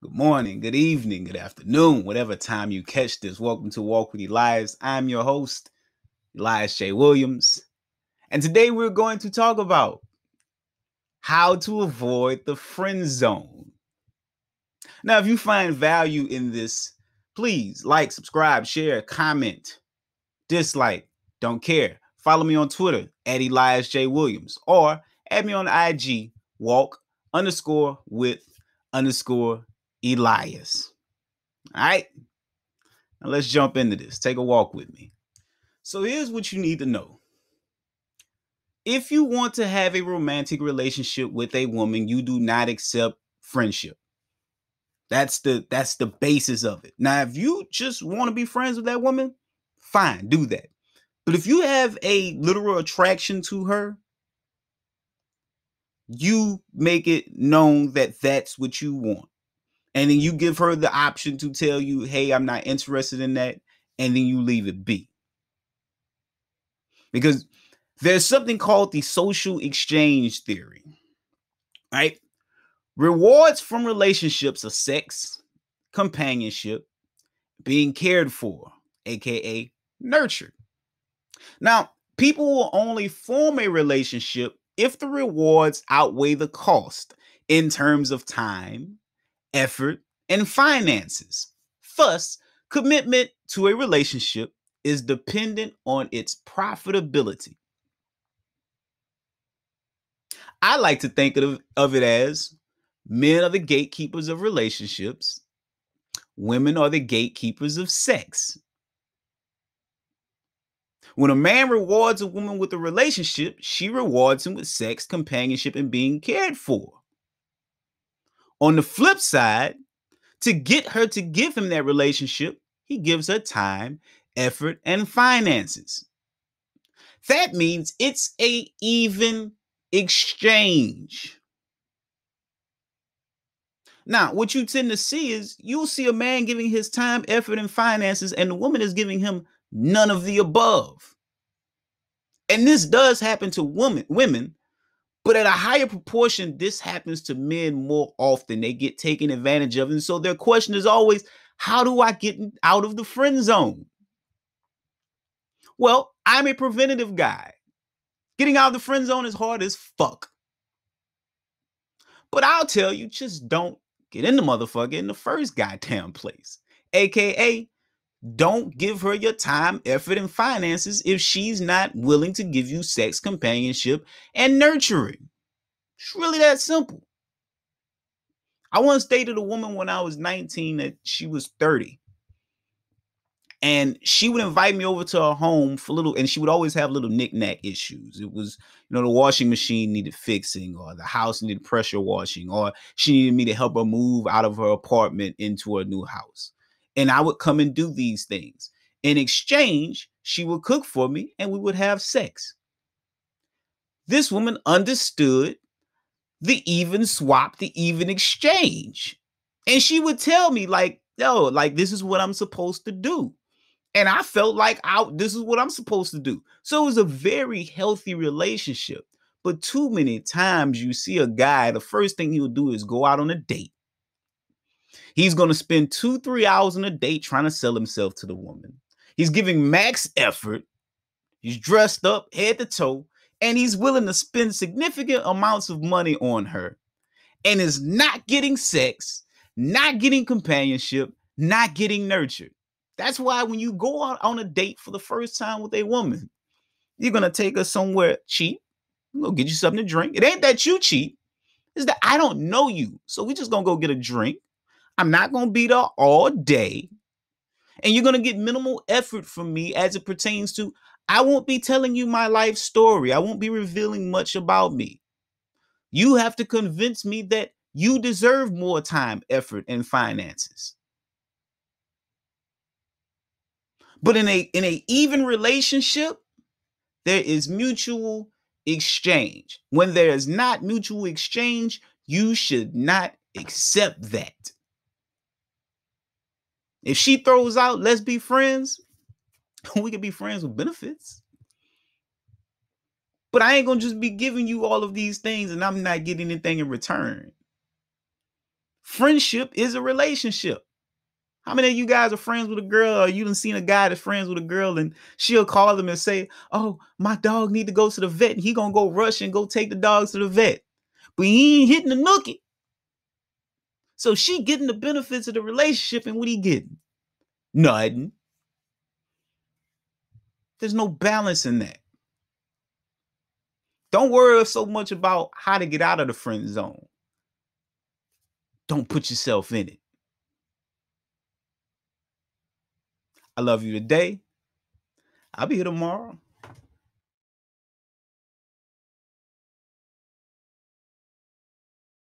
Good morning, good evening, good afternoon, whatever time you catch this. Welcome to Walk with Elias. I'm your host, Elias J. Williams. And today we're going to talk about how to avoid the friend zone. Now, if you find value in this, please like, subscribe, share, comment, dislike, don't care. Follow me on Twitter at Elias J. Williams or add me on IG, walk_with_Elias. All right, now let's jump into this. Take a walk with me. So here's what you need to know. If you want to have a romantic relationship with a woman, you do not accept friendship. That's the basis of it. Now, if you just want to be friends with that woman, fine, do that. But if you have a literal attraction to her, you make it known that that's what you want. And then you give her the option to tell you, hey, I'm not interested in that. And then you leave it be. Because there's something called the social exchange theory, right? Rewards from relationships are sex, companionship, being cared for, aka nurtured. Now, people will only form a relationship if the rewards outweigh the cost in terms of time, effort, and finances. Thus, commitment to a relationship is dependent on its profitability. I like to think of it as men are the gatekeepers of relationships, women are the gatekeepers of sex. When a man rewards a woman with a relationship, she rewards him with sex, companionship, and being cared for. On the flip side, to get her to give him that relationship, he gives her time, effort, and finances. That means it's an even exchange. Now, what you tend to see is you'll see a man giving his time, effort, and finances, and the woman is giving him none of the above. And this does happen to women, but at a higher proportion, this happens to men more often. They get taken advantage of. And so their question is always, how do I get out of the friend zone? Well, I'm a preventative guy. Getting out of the friend zone is hard as fuck. But I'll tell you, just don't get in the motherfucker in the first goddamn place. AKA, don't give her your time, effort, and finances if she's not willing to give you sex, companionship, and nurturing. It's really that simple. I once dated a woman when I was 19 that she was 30. And she would invite me over to her home for and she would always have little knick-knack issues. It was, the washing machine needed fixing, or the house needed pressure washing, or she needed me to help her move out of her apartment into her new house. And I would come and do these things. In exchange, she would cook for me and we would have sex. This woman understood the even swap, the even exchange. And she would tell me this is what I'm supposed to do. And I felt like this is what I'm supposed to do. So it was a very healthy relationship. But too many times you see a guy, the first thing he'll do is go out on a date. He's going to spend 2-3 hours on a date trying to sell himself to the woman. He's giving max effort. He's dressed up head to toe, and he's willing to spend significant amounts of money on her, and is not getting sex, not getting companionship, not getting nurtured. That's why when you go out on a date for the first time with a woman, you're going to take her somewhere cheap. We'll get you something to drink. It ain't that you cheap. It's that I don't know you. So we just going to go get a drink. I'm not going to be there all day. And you're going to get minimal effort from me as it pertains to, I won't be telling you my life story. I won't be revealing much about me. You have to convince me that you deserve more time, effort, and finances. But in a even relationship, there is mutual exchange. When there is not mutual exchange, you should not accept that. If she throws out, let's be friends, we can be friends with benefits. But I ain't going to just be giving you all of these things and I'm not getting anything in return. Friendship is a relationship. How many of you guys are friends with a girl, or you done seen a guy that's friends with a girl and she'll call them and say, oh, my dog need to go to the vet, and he gonna go rush and go take the dogs to the vet. But he ain't hitting the nookie. So she getting the benefits of the relationship, and what he getting? Nothing. There's no balance in that. Don't worry so much about how to get out of the friend zone. Don't put yourself in it. I love you today. I'll be here tomorrow.